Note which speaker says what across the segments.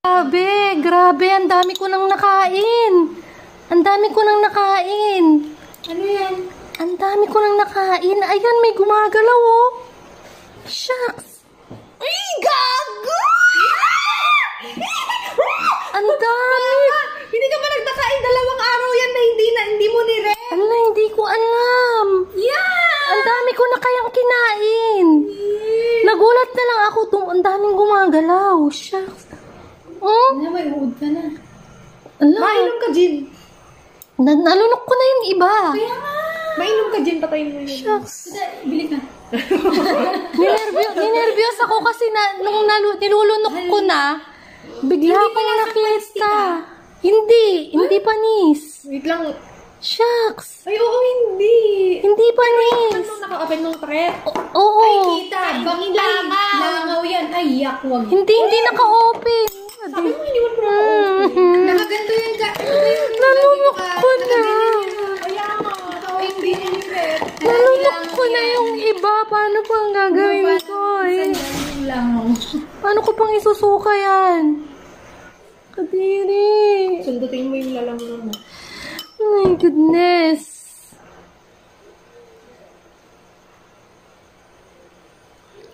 Speaker 1: Grabe, grabe, ang dami ko nang nakain. Ang dami ko nang nakain.
Speaker 2: Ano yan?
Speaker 1: Ang dami ko nang nakain. Ayan, may gumagalaw, oh. Shucks.
Speaker 2: Ay, gago!
Speaker 1: Ang dami.
Speaker 2: Hindi ka ba nagtakain? 2 araw yan na hindi mo nire.
Speaker 1: Ala, hindi ko alam.
Speaker 2: Yeah!
Speaker 1: Ang dami ko na kayang kinain. Nagulat na lang ako. Ang daming gumagalaw. Shucks.
Speaker 2: Ano, may uod ka na.
Speaker 1: Ala.
Speaker 2: Mainom ka, Jin.
Speaker 1: Nalunok ko na yung iba.
Speaker 2: Kaya nga. Mainom ka, Jin. Patayin mo yun.
Speaker 1: Shucks.
Speaker 2: Bili ka.
Speaker 1: Ninervyos ako kasi nung nilulunok ko na, bigla akong nakita. Hindi panis.
Speaker 2: Wait lang.
Speaker 1: Shucks.
Speaker 2: Ay, oo, hindi.
Speaker 1: Hindi panis.
Speaker 2: Ano naka-open ng thread?
Speaker 1: Oo.
Speaker 2: Ay, kita. Bangin langaw yan. Ay, yak, wag.
Speaker 1: Hindi naka-open.
Speaker 2: Sabi mo, hindi mo na-open. Nakaganto yan ka.
Speaker 1: Nalunok ko na.
Speaker 2: Kaya nga. Hindi nililit.
Speaker 1: Nalunok ko na yung iba. Paano pang gagawin ko eh?
Speaker 2: Langaw.
Speaker 1: Paano ko pang isusuka yan? Kadiri.
Speaker 2: Sundutin mo yung lalangaw mo.
Speaker 1: Oh my goodness.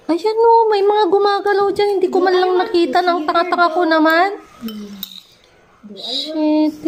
Speaker 1: Ayan o, may mga gumagalaw dyan. Hindi ko man lang nakita ng tanga-tanga ko naman. Shit.